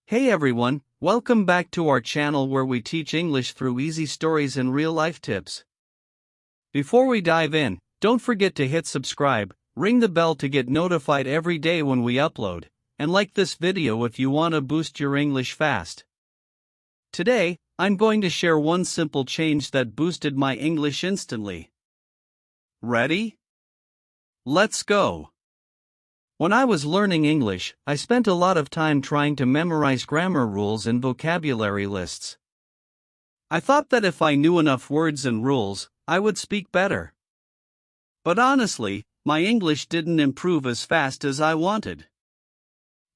Hey everyone, welcome back to our channel where we teach English through easy stories and real-life tips. Before we dive in, don't forget to hit subscribe, ring the bell to get notified every day when we upload, and like this video if you want to boost your English fast. Today, I'm going to share one simple change that boosted my English instantly. Ready? Let's go! When I was learning English, I spent a lot of time trying to memorize grammar rules and vocabulary lists. I thought that if I knew enough words and rules, I would speak better. But honestly, my English didn't improve as fast as I wanted.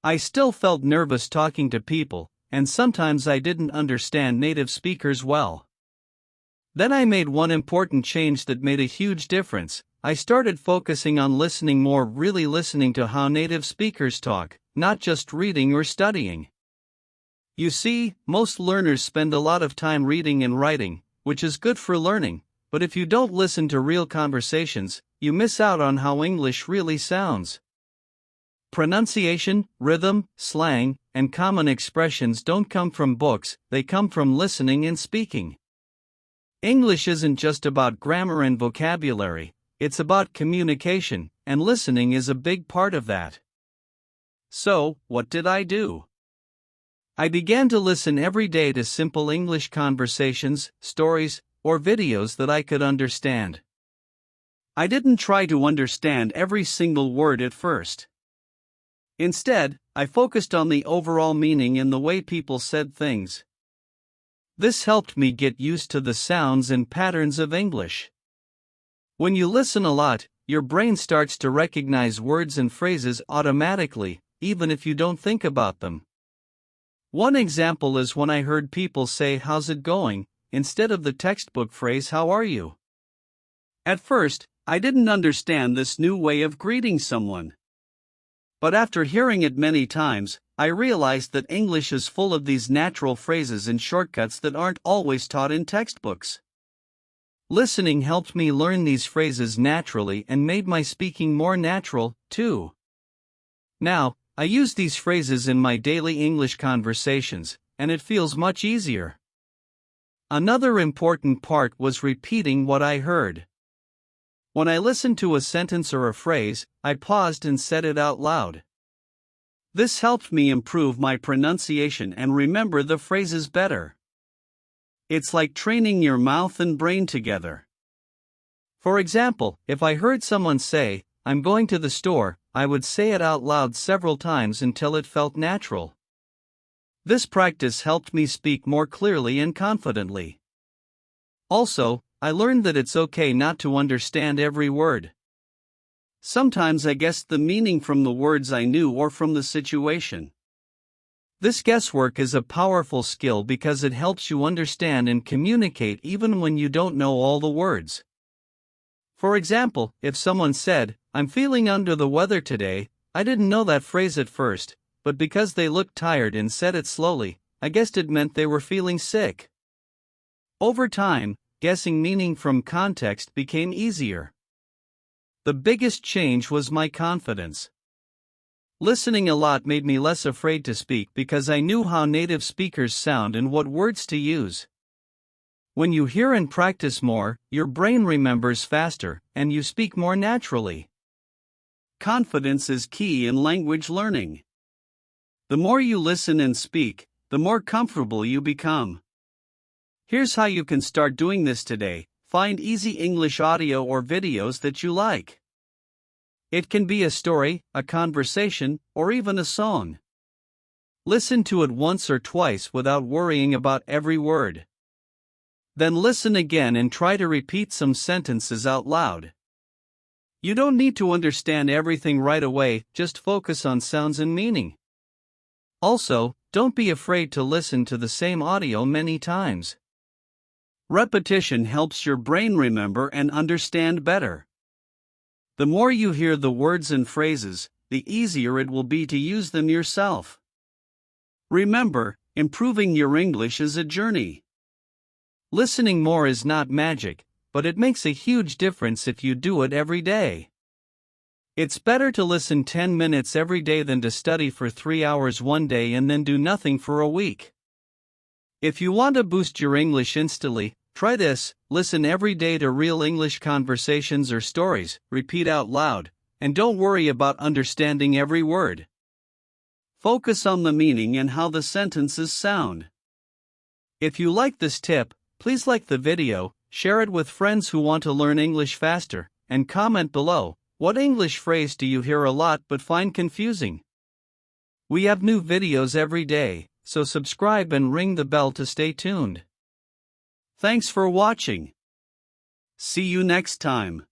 I still felt nervous talking to people, and sometimes I didn't understand native speakers well. Then I made one important change that made a huge difference. I started focusing on listening more, really listening to how native speakers talk, not just reading or studying. You see, most learners spend a lot of time reading and writing, which is good for learning, but if you don't listen to real conversations, you miss out on how English really sounds. Pronunciation, rhythm, slang, and common expressions don't come from books, they come from listening and speaking. English isn't just about grammar and vocabulary. It's about communication, and listening is a big part of that. So, what did I do? I began to listen every day to simple English conversations, stories, or videos that I could understand. I didn't try to understand every single word at first. Instead, I focused on the overall meaning and the way people said things. This helped me get used to the sounds and patterns of English. When you listen a lot, your brain starts to recognize words and phrases automatically, even if you don't think about them. One example is when I heard people say "how's it going?" instead of the textbook phrase "how are you?" At first, I didn't understand this new way of greeting someone. But after hearing it many times, I realized that English is full of these natural phrases and shortcuts that aren't always taught in textbooks. Listening helped me learn these phrases naturally and made my speaking more natural, too. Now, I use these phrases in my daily English conversations, and it feels much easier. Another important part was repeating what I heard. When I listened to a sentence or a phrase, I paused and said it out loud. This helped me improve my pronunciation and remember the phrases better. It's like training your mouth and brain together. For example, if I heard someone say, "I'm going to the store," I would say it out loud several times until it felt natural. This practice helped me speak more clearly and confidently. Also, I learned that it's okay not to understand every word. Sometimes I guessed the meaning from the words I knew or from the situation. This guesswork is a powerful skill because it helps you understand and communicate even when you don't know all the words. For example, if someone said, "I'm feeling under the weather today," I didn't know that phrase at first, but because they looked tired and said it slowly, I guessed it meant they were feeling sick. Over time, guessing meaning from context became easier. The biggest change was my confidence. Listening a lot made me less afraid to speak because I knew how native speakers sound and what words to use. When you hear and practice more, your brain remembers faster, and you speak more naturally. Confidence is key in language learning. The more you listen and speak, the more comfortable you become. Here's how you can start doing this today. Find easy English audio or videos that you like. It can be a story, a conversation, or even a song. Listen to it once or twice without worrying about every word. Then listen again and try to repeat some sentences out loud. You don't need to understand everything right away, just focus on sounds and meaning. Also, don't be afraid to listen to the same audio many times. Repetition helps your brain remember and understand better. The more you hear the words and phrases, the easier it will be to use them yourself. Remember, improving your English is a journey. Listening more is not magic, but it makes a huge difference if you do it every day. It's better to listen 10 minutes every day than to study for 3 hours one day and then do nothing for a week. If you want to boost your English instantly, try this: listen every day to real English conversations or stories, repeat out loud, and don't worry about understanding every word. Focus on the meaning and how the sentences sound. If you like this tip, please like the video, share it with friends who want to learn English faster, and comment below: what English phrase do you hear a lot but find confusing? We have new videos every day, so subscribe and ring the bell to stay tuned. Thanks for watching. See you next time.